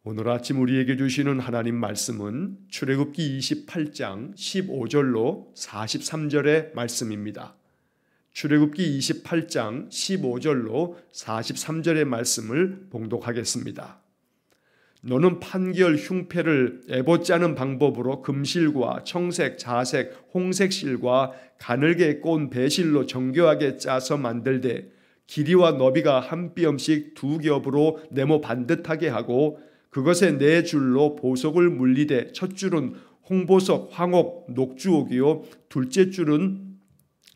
오늘 아침 우리에게 주시는 하나님 말씀은 출애굽기 28장 15절로 43절의 말씀입니다. 출애굽기 28장 15절로 43절의 말씀을 봉독하겠습니다. 너는 판결 흉패를 에봇 짜는 방법으로 금실과 청색, 자색, 홍색 실과 가늘게 꼰 배실로 정교하게 짜서 만들되 길이와 너비가 한 뼘씩 두 겹으로 네모 반듯하게 하고 그것에 네 줄로 보석을 물리되 첫 줄은 홍보석, 황옥, 녹주옥이요 둘째 줄은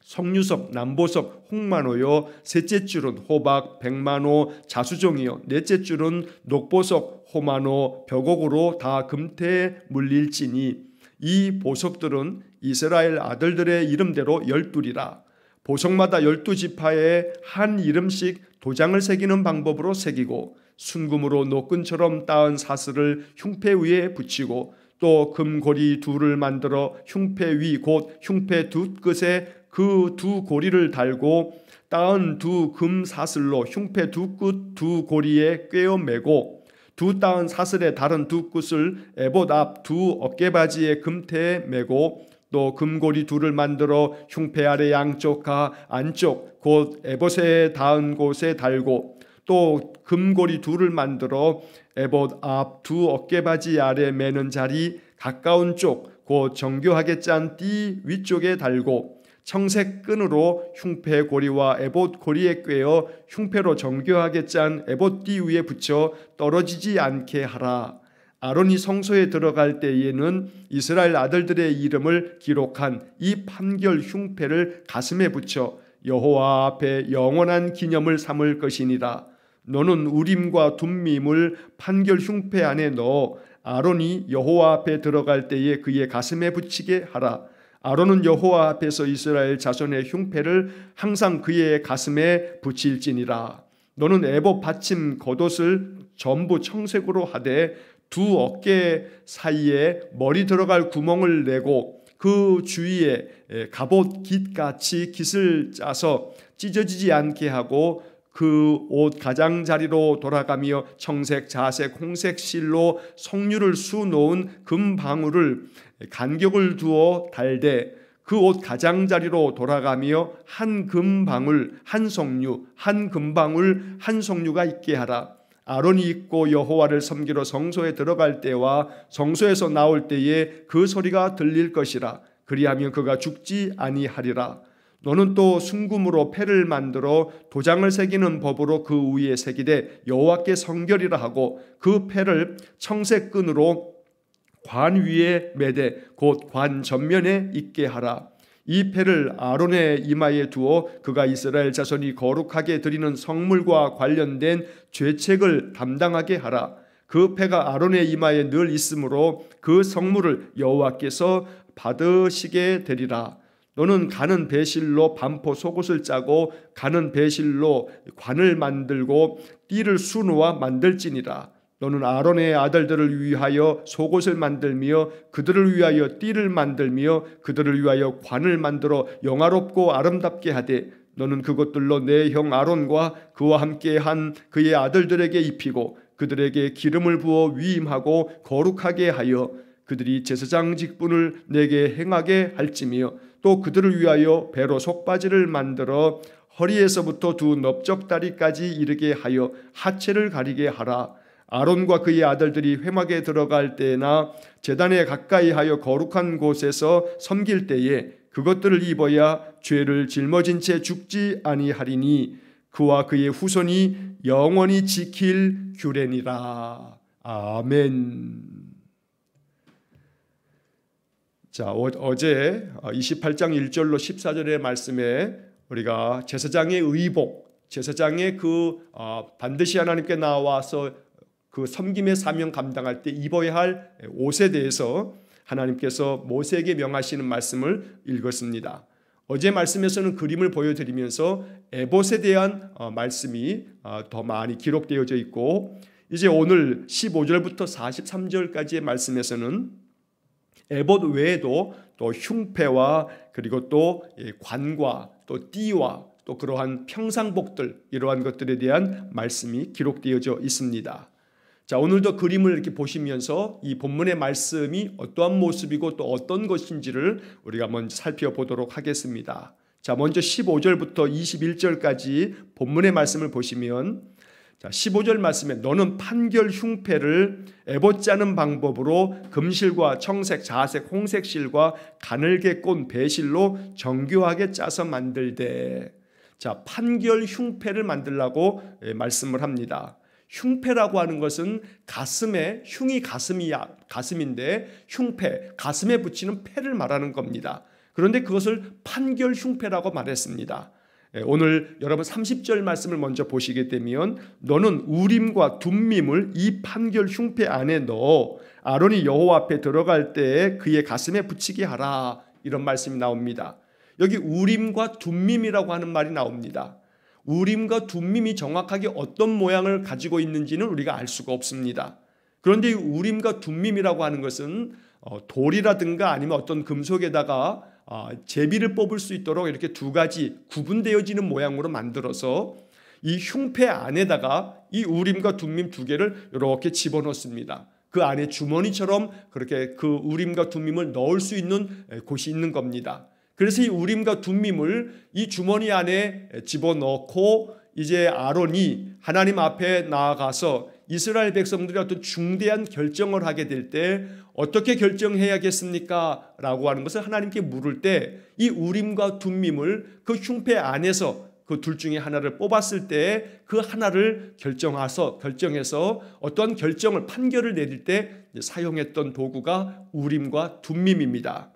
석류석, 남보석, 홍만호요 셋째 줄은 호박, 백만호, 자수종이요 넷째 줄은 녹보석, 호만호, 벽옥으로 다 금태에 물릴지니 이 보석들은 이스라엘 아들들의 이름대로 12이라. 보석마다 12지파에 한 이름씩 도장을 새기는 방법으로 새기고 순금으로 노끈처럼 따은 사슬을 흉패 위에 붙이고 또 금고리 둘을 만들어 흉패 위 곧 흉패 두 끝에 그 두 고리를 달고 따은 두 금 사슬로 흉패 두 끝 두 고리에 꿰어 매고 두 따은 사슬의 다른 두 끝을 에봇 앞 두 어깨바지의 금태에 매고 또 금고리 둘을 만들어 흉패 아래 양쪽과 안쪽 곧 에봇에 닿은 곳에 달고 또 금고리 둘을 만들어 에봇 앞 두 어깨바지 아래 매는 자리 가까운 쪽 곧 정교하게 짠 띠 위쪽에 달고 청색 끈으로 흉패 고리와 에봇 고리에 꿰어 흉패로 정교하게 짠 에봇 띠 위에 붙여 떨어지지 않게 하라. 아론이 성소에 들어갈 때에는 이스라엘 아들들의 이름을 기록한 이 판결 흉패를 가슴에 붙여 여호와 앞에 영원한 기념을 삼을 것이니라. 너는 우림과 둠밈을 판결 흉패 안에 넣어 아론이 여호와 앞에 들어갈 때에 그의 가슴에 붙이게 하라. 아론은 여호와 앞에서 이스라엘 자손의 흉패를 항상 그의 가슴에 붙일지니라. 너는 에봇 받침 겉옷을 전부 청색으로 하되 두 어깨 사이에 머리 들어갈 구멍을 내고 그 주위에 갑옷 깃같이 깃을 짜서 찢어지지 않게 하고 그 옷 가장자리로 돌아가며 청색, 자색, 홍색 실로 석류를 수놓은 금방울을 간격을 두어 달되 그 옷 가장자리로 돌아가며 한 금방울, 한 석류, 한 금방울, 한 석류가 있게 하라. 아론이 입고 여호와를 섬기러 성소에 들어갈 때와 성소에서 나올 때에 그 소리가 들릴 것이라. 그리하면 그가 죽지 아니하리라. 너는 또 순금으로 패를 만들어 도장을 새기는 법으로 그 위에 새기되 여호와께 성결이라 하고 그 패를 청색 끈으로 관 위에 매되 곧 관 전면에 있게 하라. 이 패를 아론의 이마에 두어 그가 이스라엘 자손이 거룩하게 드리는 성물과 관련된 죄책을 담당하게 하라. 그 패가 아론의 이마에 늘 있으므로 그 성물을 여호와께서 받으시게 되리라. 너는 가는 배실로 반포 속옷을 짜고 가는 배실로 관을 만들고 띠를 수놓아 만들지니라. 너는 아론의 아들들을 위하여 속옷을 만들며 그들을 위하여 띠를 만들며 그들을 위하여 관을 만들어 영화롭고 아름답게 하되 너는 그것들로 내 형 아론과 그와 함께 한 그의 아들들에게 입히고 그들에게 기름을 부어 위임하고 거룩하게 하여 그들이 제사장 직분을 내게 행하게 할지며 또 그들을 위하여 배로 속바지를 만들어 허리에서부터 두 넓적다리까지 이르게 하여 하체를 가리게 하라. 아론과 그의 아들들이 회막에 들어갈 때나 제단에 가까이 하여 거룩한 곳에서 섬길 때에 그것들을 입어야 죄를 짊어진 채 죽지 아니하리니 그와 그의 후손이 영원히 지킬 규례니라. 아멘. 자, 어제 28장 1절로 14절의 말씀에 우리가 제사장의 의복, 제사장의 반드시 하나님께 나와서 그 섬김의 사명 감당할 때 입어야 할 옷에 대해서 하나님께서 모세에게 명하시는 말씀을 읽었습니다. 어제 말씀에서는 그림을 보여드리면서 에봇에 대한 말씀이 더 많이 기록되어져 있고 이제 오늘 15절부터 43절까지의 말씀에서는 에봇 외에도 또 흉패와 그리고 또 관과 또 띠와 또 그러한 평상복들 이러한 것들에 대한 말씀이 기록되어져 있습니다. 자, 오늘도 그림을 이렇게 보시면서 이 본문의 말씀이 어떠한 모습이고 또 어떤 것인지를 우리가 먼저 살펴보도록 하겠습니다. 자, 먼저 15절부터 21절까지 본문의 말씀을 보시면, 자, 15절 말씀에 너는 판결 흉패를 애봇 짜는 방법으로 금실과 청색, 자색, 홍색실과 가늘게 꼰 배실로 정교하게 짜서 만들되. 자, 판결 흉패를 만들라고 말씀을 합니다. 흉패라고 하는 것은 가슴에, 흉이 가슴인데 흉패, 가슴에 붙이는 패를 말하는 겁니다. 그런데 그것을 판결 흉패라고 말했습니다. 오늘 여러분 30절 말씀을 먼저 보시게 되면 너는 우림과 둠밈을 이 판결 흉패 안에 넣어 아론이 여호와 앞에 들어갈 때에 그의 가슴에 붙이게 하라, 이런 말씀이 나옵니다. 여기 우림과 둠밈이라고 하는 말이 나옵니다. 우림과 둠밈이 정확하게 어떤 모양을 가지고 있는지는 우리가 알 수가 없습니다. 그런데 이 우림과 둠밈이라고 하는 것은 돌이라든가 아니면 어떤 금속에다가 제비를 뽑을 수 있도록 이렇게 두 가지 구분되어지는 모양으로 만들어서 이 흉패 안에다가 이 우림과 둠밈 두 개를 이렇게 집어넣습니다. 그 안에 주머니처럼 그렇게 그 우림과 둠밈을 넣을 수 있는 곳이 있는 겁니다. 그래서 이 우림과 둠밈을 이 주머니 안에 집어넣고 이제 아론이 하나님 앞에 나아가서 이스라엘 백성들이 어떤 중대한 결정을 하게 될 때 어떻게 결정해야겠습니까? 라고 하는 것을 하나님께 물을 때 이 우림과 둠밈을 그 흉패 안에서 그 둘 중에 하나를 뽑았을 때 그 하나를 결정해서 어떠한 결정을, 판결을 내릴 때 사용했던 도구가 우림과 둠밈입니다.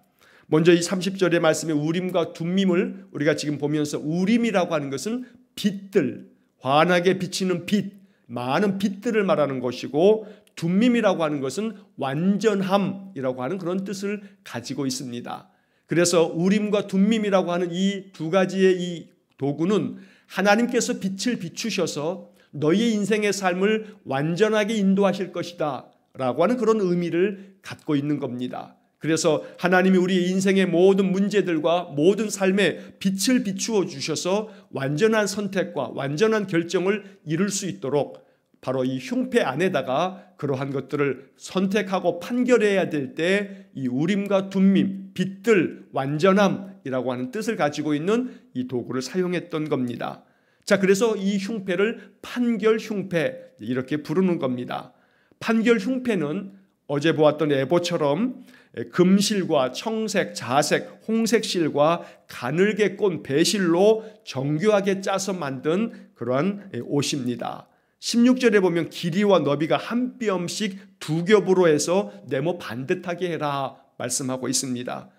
먼저 이 30절의 말씀에 우림과 둠밈을 우리가 지금 보면서, 우림이라고 하는 것은 빛들, 환하게 비치는 빛, 많은 빛들을 말하는 것이고, 둠밈이라고 하는 것은 완전함이라고 하는 그런 뜻을 가지고 있습니다. 그래서 우림과 둠밈이라고 하는 이 두 가지의 이 도구는 하나님께서 빛을 비추셔서 너희의 인생의 삶을 완전하게 인도하실 것이다 라고 하는 그런 의미를 갖고 있는 겁니다. 그래서 하나님이 우리의 인생의 모든 문제들과 모든 삶에 빛을 비추어 주셔서 완전한 선택과 완전한 결정을 이룰 수 있도록 바로 이 흉패 안에다가 그러한 것들을 선택하고 판결해야 될 때 이 우림과 둠밈, 빛들, 완전함이라고 하는 뜻을 가지고 있는 이 도구를 사용했던 겁니다. 자, 그래서 이 흉패를 판결 흉패 이렇게 부르는 겁니다. 판결 흉패는 어제 보았던 에봇처럼 금실과 청색, 자색, 홍색 실과 가늘게 꼰 배실로 정교하게 짜서 만든 그러한 옷입니다. 16절에 보면 길이와 너비가 한 뼘씩 두 겹으로 해서 네모 반듯하게 해라 말씀하고 있습니다.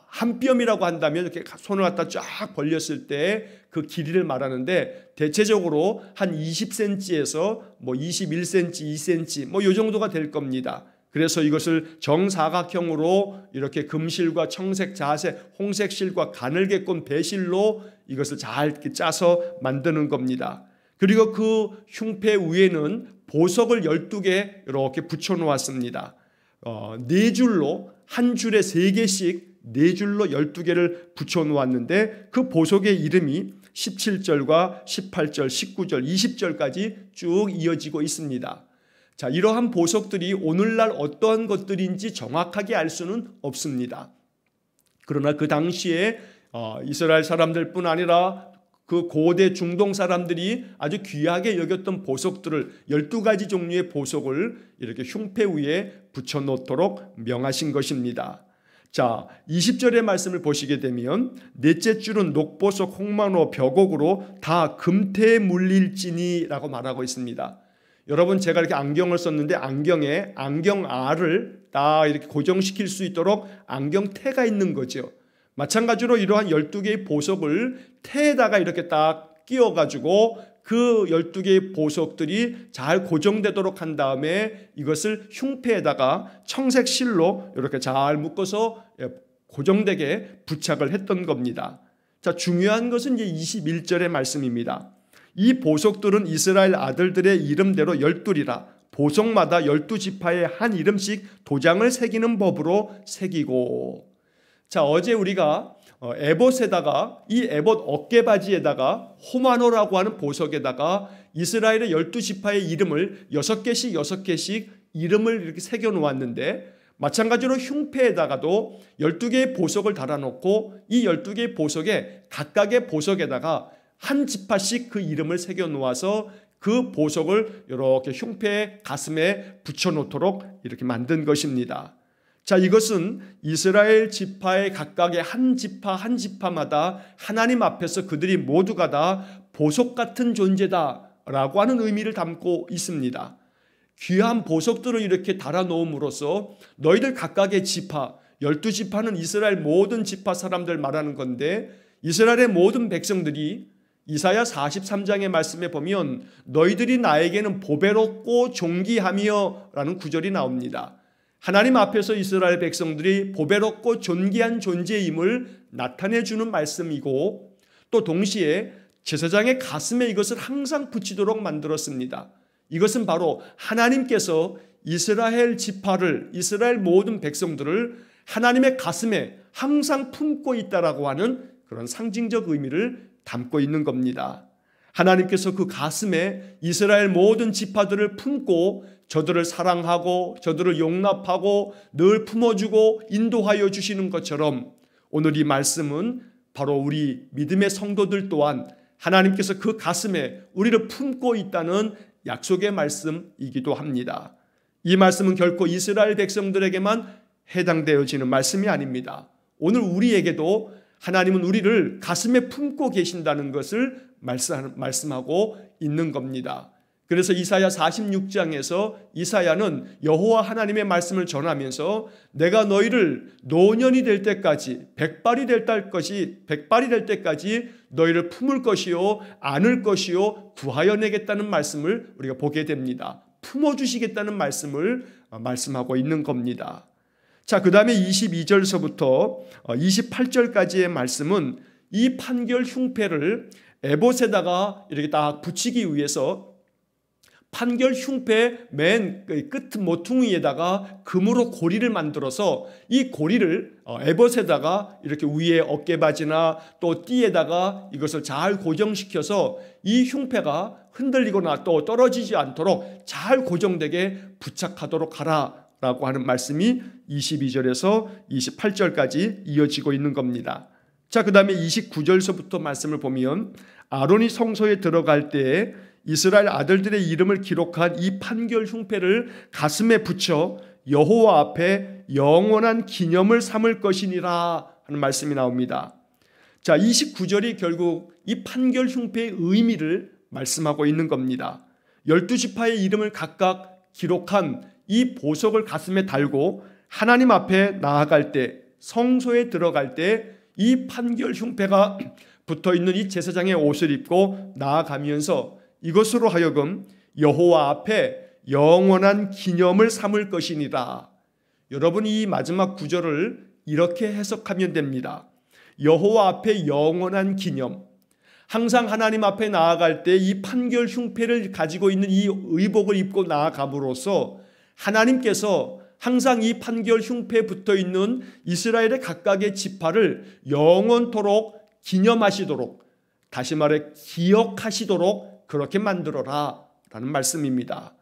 한 뼘이라고 한다면 이렇게 손을 갖다 쫙 벌렸을 때 그 길이를 말하는데 대체적으로 한 20cm에서 뭐 21cm, 2cm 뭐 이 정도가 될 겁니다. 그래서 이것을 정사각형으로 이렇게 금실과 청색, 자색, 홍색 실과 가늘게 꼰 배실로 이것을 잘 이렇게 짜서 만드는 겁니다. 그리고 그 흉패 위에는 보석을 12개 이렇게 붙여 놓았습니다. 네 줄로 한 줄에 3개씩 네 줄로 12개를 붙여 놓았는데 그 보석의 이름이 17절과 18절, 19절, 20절까지 쭉 이어지고 있습니다. 자, 이러한 보석들이 오늘날 어떠한 것들인지 정확하게 알 수는 없습니다. 그러나 그 당시에 이스라엘 사람들뿐 아니라 그 고대 중동 사람들이 아주 귀하게 여겼던 보석들을 12가지 종류의 보석을 이렇게 흉패 위에 붙여놓도록 명하신 것입니다. 자, 20절의 말씀을 보시게 되면 넷째 줄은 녹보석, 홍만호, 벽옥으로 다 금태에 물릴지니 라고 말하고 있습니다. 여러분, 제가 이렇게 안경을 썼는데 안경에 안경알을 딱 이렇게 고정시킬 수 있도록 안경테가 있는 거죠. 마찬가지로 이러한 12개의 보석을 테에다가 이렇게 딱 끼워가지고 그 12개의 보석들이 잘 고정되도록 한 다음에 이것을 흉패에다가 청색 실로 이렇게 잘 묶어서 고정되게 부착을 했던 겁니다. 자, 중요한 것은 이제 21절의 말씀입니다. 이 보석들은 이스라엘 아들들의 이름대로 12이라 보석마다 12지파에 한 이름씩 도장을 새기는 법으로 새기고. 자, 어제 우리가 에봇에다가 이 에봇 어깨바지에다가 호마노라고 하는 보석에다가 이스라엘의 12지파의 이름을 6개씩 6개씩 이름을 이렇게 새겨 놓았는데, 마찬가지로 흉패에다가도 12개의 보석을 달아놓고 이 12개의 보석에 각각의 보석에다가 한 지파씩 그 이름을 새겨 놓아서 그 보석을 이렇게 흉패의 가슴에 붙여 놓도록 이렇게 만든 것입니다. 자, 이것은 이스라엘 지파의 각각의 한 지파 한 지파마다 하나님 앞에서 그들이 모두가 다 보석 같은 존재다라고 하는 의미를 담고 있습니다. 귀한 보석들을 이렇게 달아놓음으로써 너희들 각각의 지파, 12지파는 이스라엘 모든 지파 사람들 말하는 건데, 이스라엘의 모든 백성들이 이사야 43장의 말씀에 보면 너희들이 나에게는 보배롭고 존귀하며 라는 구절이 나옵니다. 하나님 앞에서 이스라엘 백성들이 보배롭고 존귀한 존재임을 나타내주는 말씀이고, 또 동시에 제사장의 가슴에 이것을 항상 붙이도록 만들었습니다. 이것은 바로 하나님께서 이스라엘 지파를, 이스라엘 모든 백성들을 하나님의 가슴에 항상 품고 있다라고 하는 그런 상징적 의미를 담고 있는 겁니다. 하나님께서 그 가슴에 이스라엘 모든 지파들을 품고 저들을 사랑하고 저들을 용납하고 늘 품어주고 인도하여 주시는 것처럼, 오늘 이 말씀은 바로 우리 믿음의 성도들 또한 하나님께서 그 가슴에 우리를 품고 있다는 약속의 말씀이기도 합니다. 이 말씀은 결코 이스라엘 백성들에게만 해당되어지는 말씀이 아닙니다. 오늘 우리에게도 하나님은 우리를 가슴에 품고 계신다는 것을 말씀하고 있는 겁니다. 그래서 이사야 46장에서 이사야는 여호와 하나님의 말씀을 전하면서 내가 너희를 노년이 될 때까지, 백발이 될 때까지 너희를 품을 것이요 안을 것이요 구하여 내겠다는 말씀을 우리가 보게 됩니다. 품어주시겠다는 말씀을 말씀하고 있는 겁니다. 자, 그 다음에 22절서부터 28절까지의 말씀은 이 판결 흉패를 에봇에다가 이렇게 딱 붙이기 위해서 판결 흉패 맨 끝 모퉁이에다가 금으로 고리를 만들어서 이 고리를 에봇에다가 이렇게 위에 어깨바지나 또 띠에다가 이것을 잘 고정시켜서 이 흉패가 흔들리거나 또 떨어지지 않도록 잘 고정되게 부착하도록 하라라고 하는 말씀이 22절에서 28절까지 이어지고 있는 겁니다. 자, 그 다음에 29절서부터 말씀을 보면 아론이 성소에 들어갈 때에 이스라엘 아들들의 이름을 기록한 이 판결 흉패를 가슴에 붙여 여호와 앞에 영원한 기념을 삼을 것이니라 하는 말씀이 나옵니다. 자, 29절이 결국 이 판결 흉패의 의미를 말씀하고 있는 겁니다. 12지파의 이름을 각각 기록한 이 보석을 가슴에 달고 하나님 앞에 나아갈 때, 성소에 들어갈 때 이 판결 흉패가 붙어있는 이 제사장의 옷을 입고 나아가면서 이것으로 하여금 여호와 앞에 영원한 기념을 삼을 것이니라. 여러분, 이 마지막 구절을 이렇게 해석하면 됩니다. 여호와 앞에 영원한 기념. 항상 하나님 앞에 나아갈 때 이 판결 흉패를 가지고 있는 이 의복을 입고 나아감으로써 하나님께서 항상 이 판결 흉패에 붙어있는 이스라엘의 각각의 지파를 영원토록 기념하시도록, 다시 말해 기억하시도록 그렇게 만들어라 라는 말씀입니다.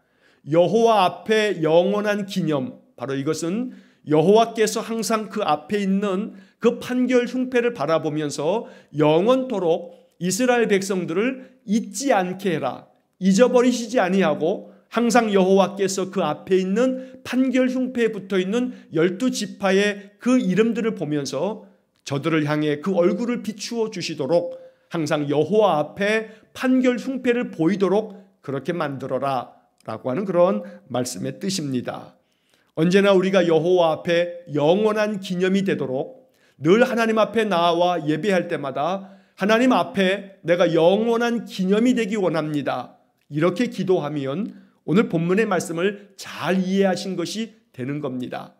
여호와 앞에 영원한 기념, 바로 이것은 여호와께서 항상 그 앞에 있는 그 판결 흉패를 바라보면서 영원토록 이스라엘 백성들을 잊지 않게 해라, 잊어버리시지 아니하고 항상 여호와께서 그 앞에 있는 판결 흉패에 붙어있는 12지파의 그 이름들을 보면서 저들을 향해 그 얼굴을 비추어 주시도록 항상 여호와 앞에 판결 흉패를 보이도록 그렇게 만들어라 라고 하는 그런 말씀의 뜻입니다. 언제나 우리가 여호와 앞에 영원한 기념이 되도록 늘 하나님 앞에 나와 예배할 때마다 하나님 앞에 내가 영원한 기념이 되기 원합니다. 이렇게 기도하면 오늘 본문의 말씀을 잘 이해하신 것이 되는 겁니다.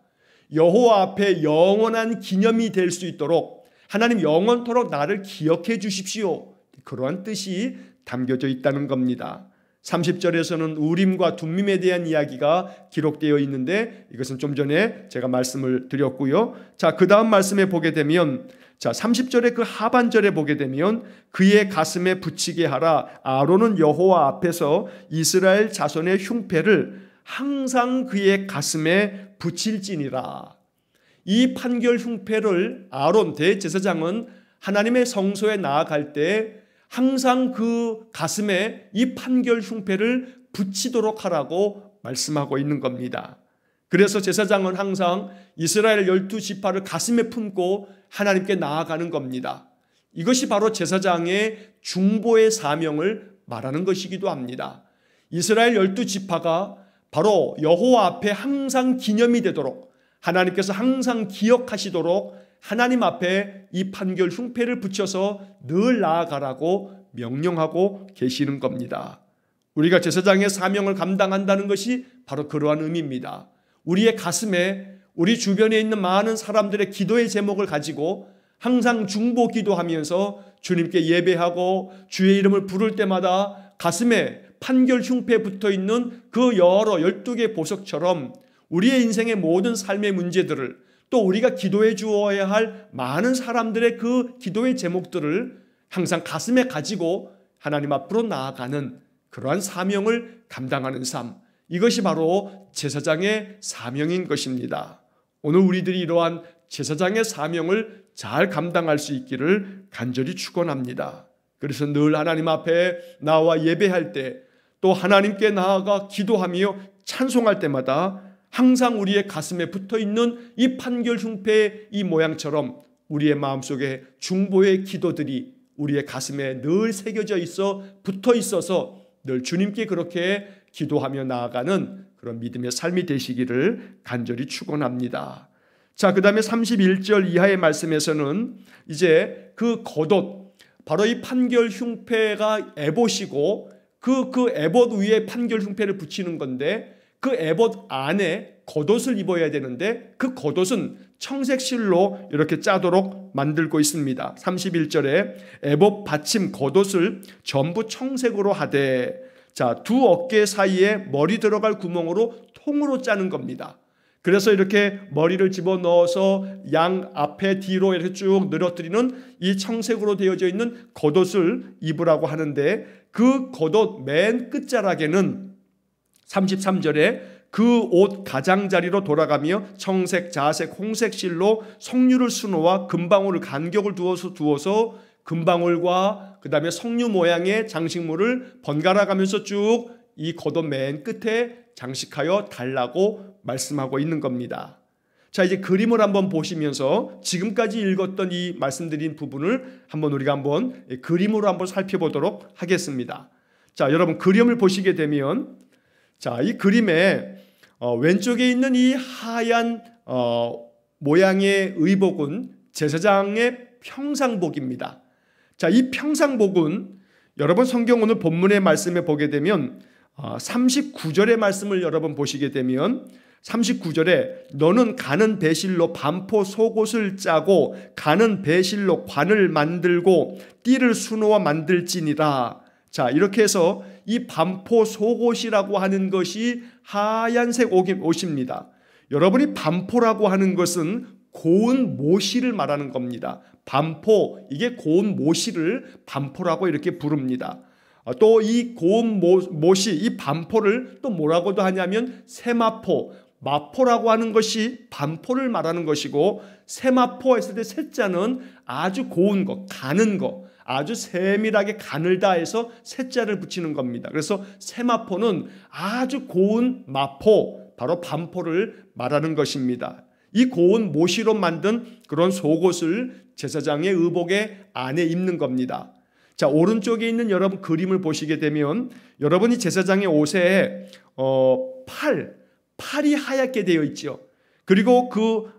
여호와 앞에 영원한 기념이 될 수 있도록 하나님 영원토록 나를 기억해 주십시오. 그러한 뜻이 담겨져 있다는 겁니다. 30절에서는 우림과 둠밈에 대한 이야기가 기록되어 있는데 이것은 좀 전에 제가 말씀을 드렸고요. 자, 그 다음 말씀에 보게 되면 자, 30절의 그 하반절에 보게 되면 그의 가슴에 붙이게 하라. 아론은 여호와 앞에서 이스라엘 자손의 흉패를 항상 그의 가슴에 붙일지니라. 이 판결 흉패를 아론 대제사장은 하나님의 성소에 나아갈 때 항상 그 가슴에 이 판결 흉패를 붙이도록 하라고 말씀하고 있는 겁니다. 그래서 제사장은 항상 이스라엘 12지파를 가슴에 품고 하나님께 나아가는 겁니다. 이것이 바로 제사장의 중보의 사명을 말하는 것이기도 합니다. 이스라엘 12지파가 바로 여호와 앞에 항상 기념이 되도록 하나님께서 항상 기억하시도록 하나님 앞에 이 판결 흉패를 붙여서 늘 나아가라고 명령하고 계시는 겁니다. 우리가 제사장의 사명을 감당한다는 것이 바로 그러한 의미입니다. 우리의 가슴에 우리 주변에 있는 많은 사람들의 기도의 제목을 가지고 항상 중보 기도하면서 주님께 예배하고 주의 이름을 부를 때마다 가슴에 판결 흉패에 붙어있는 그 여러 12개 보석처럼 우리의 인생의 모든 삶의 문제들을 또 우리가 기도해 주어야 할 많은 사람들의 그 기도의 제목들을 항상 가슴에 가지고 하나님 앞으로 나아가는 그러한 사명을 감당하는 삶, 이것이 바로 제사장의 사명인 것입니다. 오늘 우리들이 이러한 제사장의 사명을 잘 감당할 수 있기를 간절히 축원합니다. 그래서 늘 하나님 앞에 나와 예배할 때 또 하나님께 나아가 기도하며 찬송할 때마다 항상 우리의 가슴에 붙어있는 이 판결 흉패의 이 모양처럼 우리의 마음속에 중보의 기도들이 우리의 가슴에 늘 새겨져 있어 붙어 있어서 늘 주님께 그렇게 기도하며 나아가는 그런 믿음의 삶이 되시기를 간절히 축원합니다. 자, 그 다음에 31절 이하의 말씀에서는 이제 그 겉옷, 바로 이 판결 흉패가 에봇이고 그 에봇 위에 판결 흉패를 붙이는 건데 그 에봇 안에 겉옷을 입어야 되는데 그 겉옷은 청색 실로 이렇게 짜도록 만들고 있습니다. 31절에 에봇 받침 겉옷을 전부 청색으로 하되, 자, 두 어깨 사이에 머리 들어갈 구멍으로 통으로 짜는 겁니다. 그래서 이렇게 머리를 집어넣어서 양 앞에 뒤로 이렇게 쭉 늘어뜨리는 이 청색으로 되어져 있는 겉옷을 입으라고 하는데 그 겉옷 맨 끝자락에는 33절에 그 옷 가장자리로 돌아가며 청색, 자색, 홍색 실로 석류를 수놓아 금방울 간격을 두어서 금방울과 그 다음에 석류 모양의 장식물을 번갈아 가면서 쭉 이 겉옷 맨 끝에 장식하여 달라고 말씀하고 있는 겁니다. 자, 이제 그림을 한번 보시면서 지금까지 읽었던 이 말씀드린 부분을 우리가 한번 그림으로 한번 살펴보도록 하겠습니다. 자, 여러분 그림을 보시게 되면, 자, 이 그림에 왼쪽에 있는 이 하얀 모양의 의복은 제사장의 평상복입니다. 자, 이 평상복은 여러분 성경 오늘 본문의 말씀에 보게 되면 39절의 말씀을 여러분 보시게 되면 39절에 너는 가는 배실로 반포 속옷을 짜고 가는 배실로 관을 만들고 띠를 수놓아 만들지니라. 자, 이렇게 해서 이 반포 속옷이라고 하는 것이 하얀색 옷입니다. 여러분이 반포라고 하는 것은 고운 모시를 말하는 겁니다. 반포, 이게 고운 모시를 반포라고 이렇게 부릅니다. 또 이 고운 모시, 이 반포를 또 뭐라고도 하냐면 세마포, 마포라고 하는 것이 반포를 말하는 것이고, 세마포 했을 때 세자는 아주 고운 거, 가는 거, 아주 세밀하게 간을 다해서 세자를 붙이는 겁니다. 그래서 세마포는 아주 고운 마포, 바로 반포를 말하는 것입니다. 이 고운 모시로 만든 그런 속옷을 제사장의 의복의 안에 입는 겁니다. 자, 오른쪽에 있는 여러분 그림을 보시게 되면 여러분이 제사장의 옷에 팔이 하얗게 되어 있죠. 그리고 그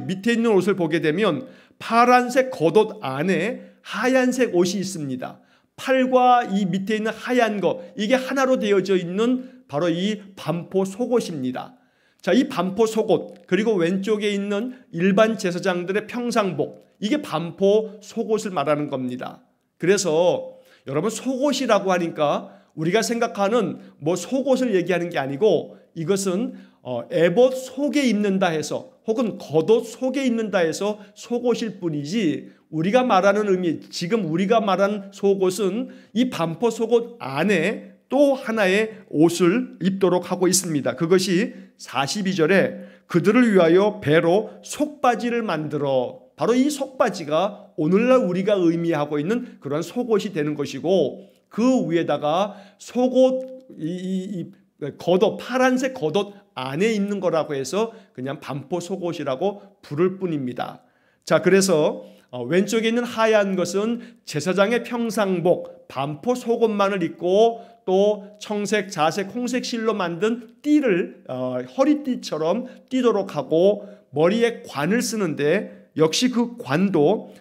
밑에 있는 옷을 보게 되면 파란색 겉옷 안에 하얀색 옷이 있습니다. 팔과 이 밑에 있는 하얀 거, 이게 하나로 되어져 있는 바로 이 반포 속옷입니다. 자, 이 반포 속옷, 그리고 왼쪽에 있는 일반 제사장들의 평상복, 이게 반포 속옷을 말하는 겁니다. 그래서 여러분 속옷이라고 하니까 우리가 생각하는 뭐 속옷을 얘기하는 게 아니고 이것은 에봇 속에 입는다 해서 혹은 겉옷 속에 입는다 해서 속옷일 뿐이지 우리가 말하는 의미, 지금 우리가 말하는 속옷은 이 반포 속옷 안에 또 하나의 옷을 입도록 하고 있습니다. 그것이 42절에 그들을 위하여 배로 속바지를 만들어, 바로 이 속바지가 오늘날 우리가 의미하고 있는 그런 속옷이 되는 것이고, 그 위에다가 속옷, 겉옷, 파란색 겉옷 안에 입는 거라고 해서 그냥 반포 속옷이라고 부를 뿐입니다. 자, 그래서 왼쪽에 있는 하얀 것은 제사장의 평상복 반포 속옷만을 입고 또 청색, 자색, 홍색 실로 만든 띠를 허리띠처럼 띠도록 하고 머리에 관을 쓰는데, 역시 그 관도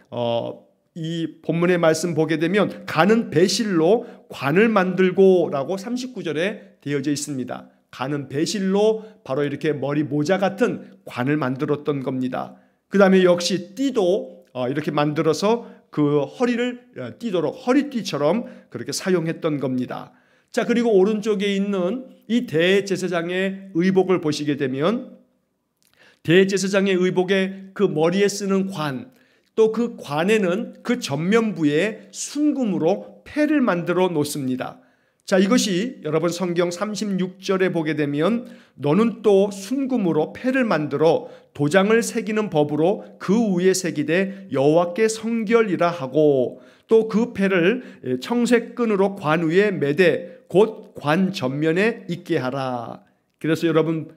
이 본문의 말씀 보게 되면 가는 배실로 관을 만들고 라고 39절에 되어져 있습니다. 가는 배실로 바로 이렇게 머리 모자 같은 관을 만들었던 겁니다. 그 다음에 역시 띠도 이렇게 만들어서 그 허리를 띠도록 허리띠처럼 그렇게 사용했던 겁니다. 자, 그리고 오른쪽에 있는 이 대제사장의 의복을 보시게 되면 대제사장의 의복의 그 머리에 쓰는 관, 또 그 관에는 그 전면부에 순금으로 패를 만들어 놓습니다. 자, 이것이 여러분 성경 36절에 보게 되면 너는 또 순금으로 패를 만들어 도장을 새기는 법으로 그 위에 새기되 여호와께 성결이라 하고, 또 그 패를 청색 끈으로 관 위에 매되 곧 관 전면에 있게 하라. 그래서 여러분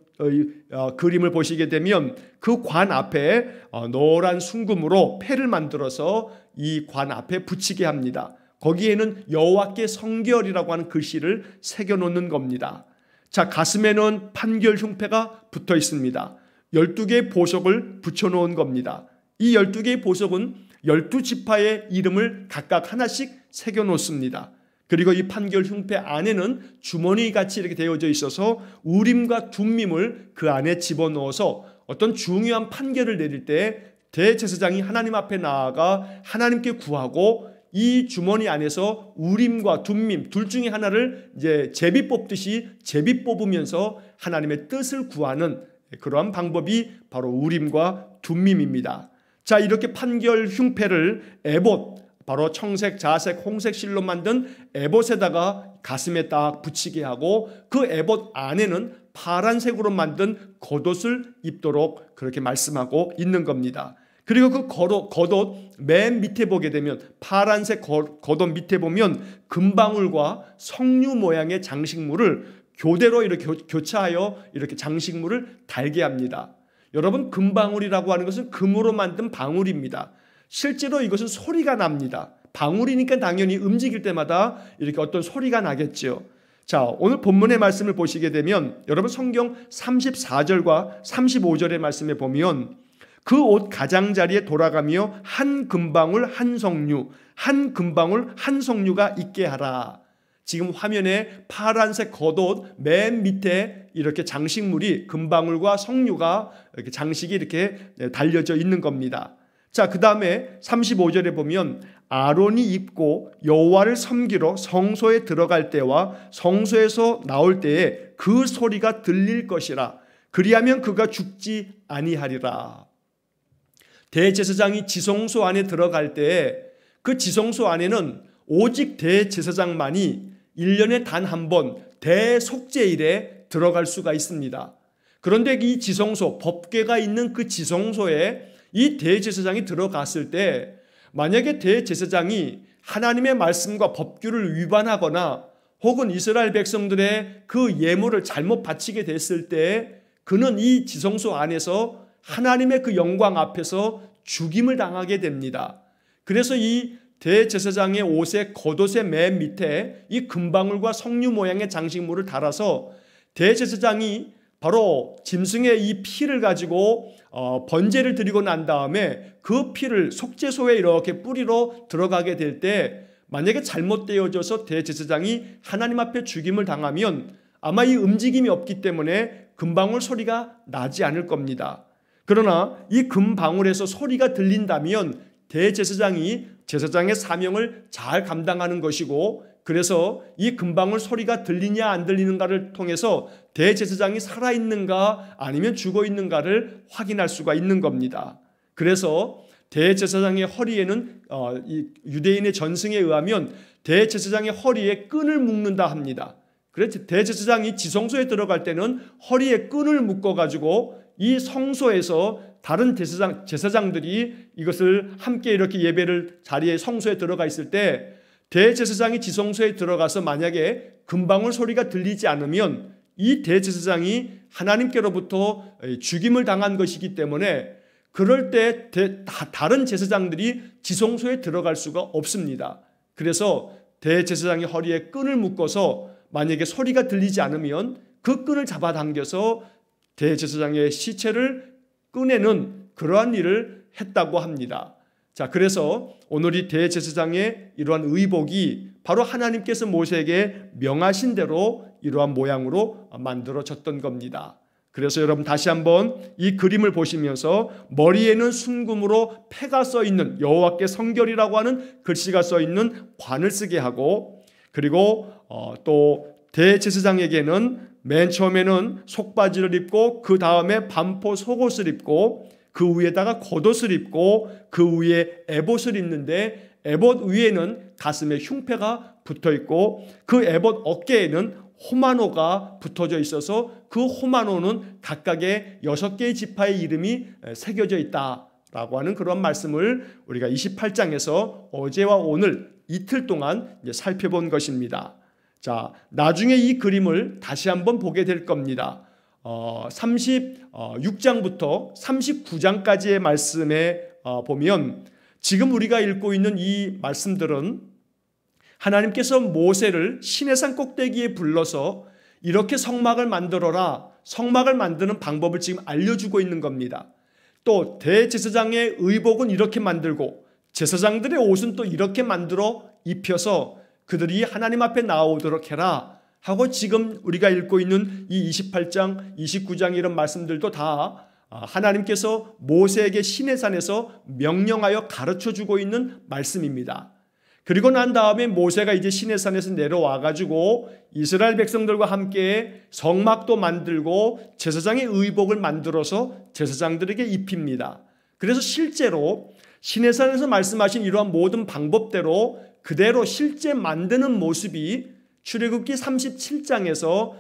그림을 보시게 되면 그 관 앞에 노란 순금으로 패를 만들어서 이 관 앞에 붙이게 합니다. 거기에는 여호와께 성결이라고 하는 글씨를 새겨 놓는 겁니다. 자, 가슴에는 판결 흉패가 붙어 있습니다. 12개의 보석을 붙여 놓은 겁니다. 이 12개의 보석은 12지파의 이름을 각각 하나씩 새겨 놓습니다. 그리고 이 판결 흉패 안에는 주머니 같이 이렇게 되어져 있어서 우림과 둠밈을 그 안에 집어넣어서 어떤 중요한 판결을 내릴 때 대제사장이 하나님 앞에 나아가 하나님께 구하고 이 주머니 안에서 우림과 둠밈 둘 중에 하나를 이제 제비 뽑듯이 제비 뽑으면서 하나님의 뜻을 구하는 그러한 방법이 바로 우림과 둠밈입니다. 자, 이렇게 판결 흉패를 에봇, 바로 청색, 자색, 홍색 실로 만든 에봇에다가 가슴에 딱 붙이게 하고 그 에봇 안에는 파란색으로 만든 겉옷을 입도록 그렇게 말씀하고 있는 겁니다. 그리고 그 겉옷 맨 밑에 보게 되면 파란색 겉옷 밑에 보면 금방울과 석류 모양의 장식물을 교대로 이렇게 교차하여 이렇게 장식물을 달게 합니다. 여러분, 금방울이라고 하는 것은 금으로 만든 방울입니다. 실제로 이것은 소리가 납니다. 방울이니까 당연히 움직일 때마다 이렇게 어떤 소리가 나겠죠. 자, 오늘 본문의 말씀을 보시게 되면 여러분 성경 34절과 35절의 말씀에 보면 그 옷 가장자리에 돌아가며 한 금방울 한 석류, 한 금방울 한 석류가 있게 하라. 지금 화면에 파란색 겉옷 맨 밑에 이렇게 장식물이 금방울과 석류가 이렇게 장식이 이렇게 달려져 있는 겁니다. 자, 그 다음에 35절에 보면 아론이 입고 여호와를 섬기러 성소에 들어갈 때와 성소에서 나올 때에 그 소리가 들릴 것이라. 그리하면 그가 죽지 아니하리라. 대제사장이 지성소 안에 들어갈 때 그 지성소 안에는 오직 대제사장만이 1년에 단 한 번 대속죄일에 들어갈 수가 있습니다. 그런데 이 지성소, 법궤가 있는 그 지성소에 이 대제사장이 들어갔을 때 만약에 대제사장이 하나님의 말씀과 법규를 위반하거나 혹은 이스라엘 백성들의 그 예물을 잘못 바치게 됐을 때 그는 이 지성소 안에서 하나님의 그 영광 앞에서 죽임을 당하게 됩니다. 그래서 이 대제사장의 옷의 겉옷의 맨 밑에 이 금방울과 석류 모양의 장식물을 달아서 대제사장이 바로 짐승의 이 피를 가지고 번제를 드리고 난 다음에 그 피를 속죄소에 이렇게 뿌리러 들어가게 될 때 만약에 잘못되어져서 대제사장이 하나님 앞에 죽임을 당하면 아마 이 움직임이 없기 때문에 금방울 소리가 나지 않을 겁니다. 그러나 이 금방울에서 소리가 들린다면 대제사장이 제사장의 사명을 잘 감당하는 것이고 그래서 이 금방울 소리가 들리냐 안 들리는가를 통해서 대제사장이 살아있는가 아니면 죽어있는가를 확인할 수가 있는 겁니다. 그래서 대제사장의 허리에는 이 유대인의 전승에 의하면 대제사장의 허리에 끈을 묶는다 합니다. 그래서 대제사장이 지성소에 들어갈 때는 허리에 끈을 묶어가지고 이 성소에서 다른 제사장들이 이것을 함께 이렇게 예배를 자리에 성소에 들어가 있을 때 대제사장이 지성소에 들어가서 만약에 금방울 소리가 들리지 않으면 이 대제사장이 하나님께로부터 죽임을 당한 것이기 때문에 그럴 때 다른 제사장들이 지성소에 들어갈 수가 없습니다. 그래서 대제사장이 허리에 끈을 묶어서 만약에 소리가 들리지 않으면 그 끈을 잡아당겨서 대제사장의 시체를 꺼내는 그러한 일을 했다고 합니다. 자, 그래서 오늘 이 대제사장의 이러한 의복이 바로 하나님께서 모세에게 명하신 대로 이러한 모양으로 만들어졌던 겁니다. 그래서 여러분 다시 한번 이 그림을 보시면서 머리에는 순금으로 패가 써 있는 여호와께 성결이라고 하는 글씨가 써 있는 관을 쓰게 하고, 그리고 또 대제사장에게는 맨 처음에는 속바지를 입고 그 다음에 반포 속옷을 입고 그 위에다가 겉옷을 입고 그 위에 에봇을 입는데 에봇 위에는 가슴에 흉패가 붙어 있고 그 에봇 어깨에는 호마노가 붙어져 있어서 그 호마노는 각각의 6개의 지파의 이름이 새겨져 있다라고 하는 그런 말씀을 우리가 28장에서 어제와 오늘 이틀 동안 이제 살펴본 것입니다. 자, 나중에 이 그림을 다시 한번 보게 될 겁니다. 36장부터 39장까지의 말씀에 보면 지금 우리가 읽고 있는 이 말씀들은 하나님께서 모세를 시내산 꼭대기에 불러서 이렇게 성막을 만들어라, 성막을 만드는 방법을 지금 알려주고 있는 겁니다. 또 대제사장의 의복은 이렇게 만들고 제사장들의 옷은 또 이렇게 만들어 입혀서 그들이 하나님 앞에 나오도록 해라 하고 지금 우리가 읽고 있는 이 28장, 29장 이런 말씀들도 다 하나님께서 모세에게 시내산에서 명령하여 가르쳐주고 있는 말씀입니다. 그리고 난 다음에 모세가 이제 시내산에서 내려와 가지고 이스라엘 백성들과 함께 성막도 만들고 제사장의 의복을 만들어서 제사장들에게 입힙니다. 그래서 실제로 시내산에서 말씀하신 이러한 모든 방법대로 그대로 실제 만드는 모습이 출애굽기 36장에서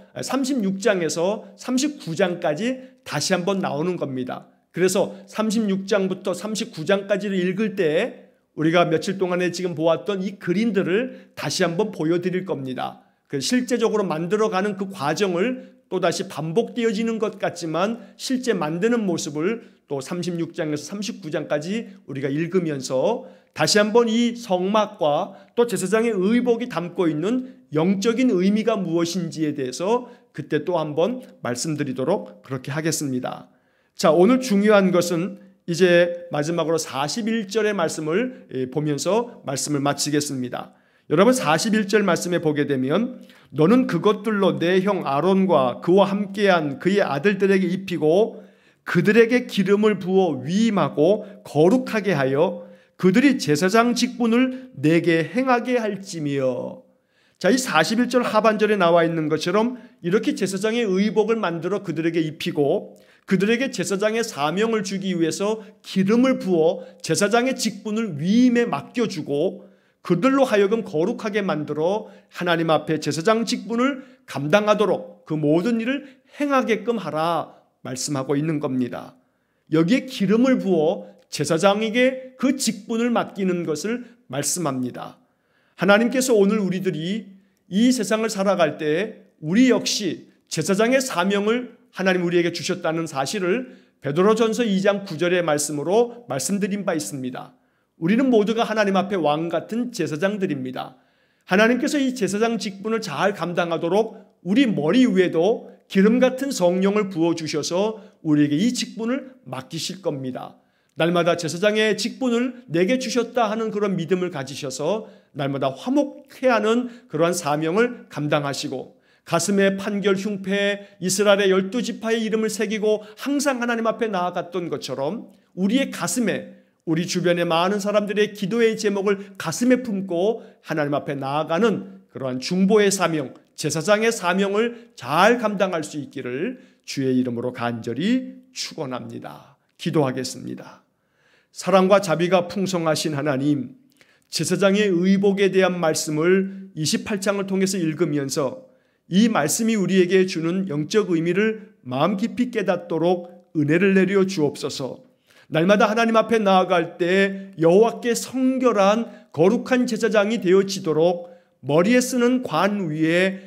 39장까지 다시 한번 나오는 겁니다. 그래서 36장부터 39장까지를 읽을 때 우리가 며칠 동안에 지금 보았던 이 그림들을 다시 한번 보여드릴 겁니다. 실제적으로 만들어가는 그 과정을 또다시 반복되어지는 것 같지만 실제 만드는 모습을 또 36장에서 39장까지 우리가 읽으면서 다시 한번 이 성막과 또 제사장의 의복이 담고 있는 영적인 의미가 무엇인지에 대해서 그때 또 한번 말씀드리도록 그렇게 하겠습니다. 자, 오늘 중요한 것은 이제 마지막으로 41절의 말씀을 보면서 말씀을 마치겠습니다. 여러분 41절 말씀에 보게 되면 너는 그것들로 내 형 아론과 그와 함께한 그의 아들들에게 입히고 그들에게 기름을 부어 위임하고 거룩하게 하여 그들이 제사장 직분을 내게 행하게 할지며. 자, 이 41절 하반절에 나와 있는 것처럼 이렇게 제사장의 의복을 만들어 그들에게 입히고 그들에게 제사장의 사명을 주기 위해서 기름을 부어 제사장의 직분을 위임에 맡겨주고 그들로 하여금 거룩하게 만들어 하나님 앞에 제사장 직분을 감당하도록 그 모든 일을 행하게끔 하라 말씀하고 있는 겁니다. 여기에 기름을 부어 제사장에게 그 직분을 맡기는 것을 말씀합니다. 하나님께서 오늘 우리들이 이 세상을 살아갈 때 우리 역시 제사장의 사명을 하나님 우리에게 주셨다는 사실을 베드로전서 2장 9절의 말씀으로 말씀드린 바 있습니다. 우리는 모두가 하나님 앞에 왕 같은 제사장들입니다. 하나님께서 이 제사장 직분을 잘 감당하도록 우리 머리 위에도 기름 같은 성령을 부어주셔서 우리에게 이 직분을 맡기실 겁니다. 날마다 제사장의 직분을 내게 주셨다 하는 그런 믿음을 가지셔서 날마다 화목해야 하는 그러한 사명을 감당하시고 가슴에 판결 흉패 이스라엘의 12지파의 이름을 새기고 항상 하나님 앞에 나아갔던 것처럼 우리의 가슴에 우리 주변의 많은 사람들의 기도의 제목을 가슴에 품고 하나님 앞에 나아가는 그러한 중보의 사명, 제사장의 사명을 잘 감당할 수 있기를 주의 이름으로 간절히 축원합니다. 기도하겠습니다. 사랑과 자비가 풍성하신 하나님, 제사장의 의복에 대한 말씀을 28장을 통해서 읽으면서 이 말씀이 우리에게 주는 영적 의미를 마음 깊이 깨닫도록 은혜를 내려 주옵소서. 날마다 하나님 앞에 나아갈 때 여호와께 성결한 거룩한 제사장이 되어지도록 머리에 쓰는 관 위에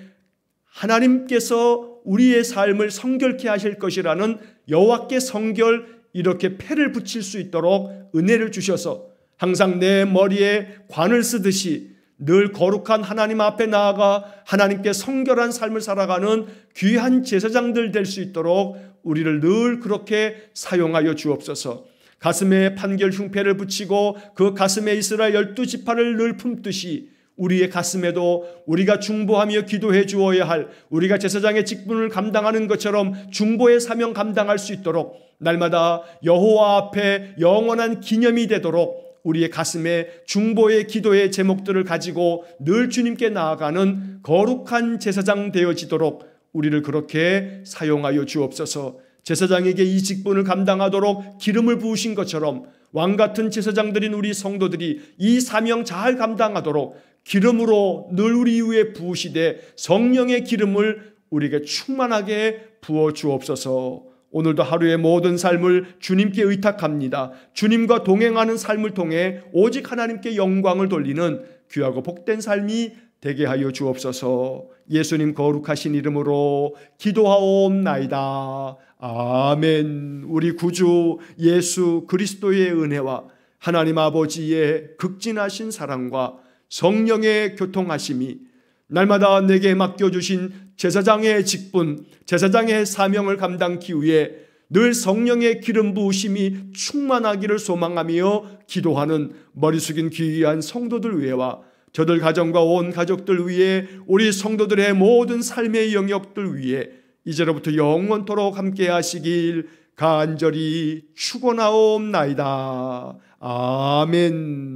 하나님께서 우리의 삶을 성결케 하실 것이라는 여호와께 성결, 이렇게 패를 붙일 수 있도록 은혜를 주셔서 항상 내 머리에 관을 쓰듯이 늘 거룩한 하나님 앞에 나아가 하나님께 성결한 삶을 살아가는 귀한 제사장들 될 수 있도록 우리를 늘 그렇게 사용하여 주옵소서. 가슴에 판결 흉패를 붙이고 그 가슴에 이스라엘 12지파를 늘 품듯이 우리의 가슴에도 우리가 중보하며 기도해 주어야 할, 우리가 제사장의 직분을 감당하는 것처럼 중보의 사명 감당할 수 있도록 날마다 여호와 앞에 영원한 기념이 되도록 우리의 가슴에 중보의 기도의 제목들을 가지고 늘 주님께 나아가는 거룩한 제사장 되어지도록 우리를 그렇게 사용하여 주옵소서. 제사장에게 이 직분을 감당하도록 기름을 부으신 것처럼 왕같은 제사장들인 우리 성도들이 이 사명 잘 감당하도록 기름으로 늘 우리 위에 부으시되 성령의 기름을 우리에게 충만하게 부어 주옵소서. 오늘도 하루의 모든 삶을 주님께 의탁합니다. 주님과 동행하는 삶을 통해 오직 하나님께 영광을 돌리는 귀하고 복된 삶이 되게 하여 주옵소서. 예수님 거룩하신 이름으로 기도하옵나이다. 아멘. 우리 구주 예수 그리스도의 은혜와 하나님 아버지의 극진하신 사랑과 성령의 교통하심이 날마다 내게 맡겨주신 제사장의 직분, 제사장의 사명을 감당하기 위해 늘 성령의 기름 부으심이 충만하기를 소망하며 기도하는 머리 숙인 귀한 성도들 위해와 저들 가정과 온 가족들 위해 우리 성도들의 모든 삶의 영역들 위해 이제로부터 영원토록 함께 하시길 간절히 축원하옵나이다. 아멘.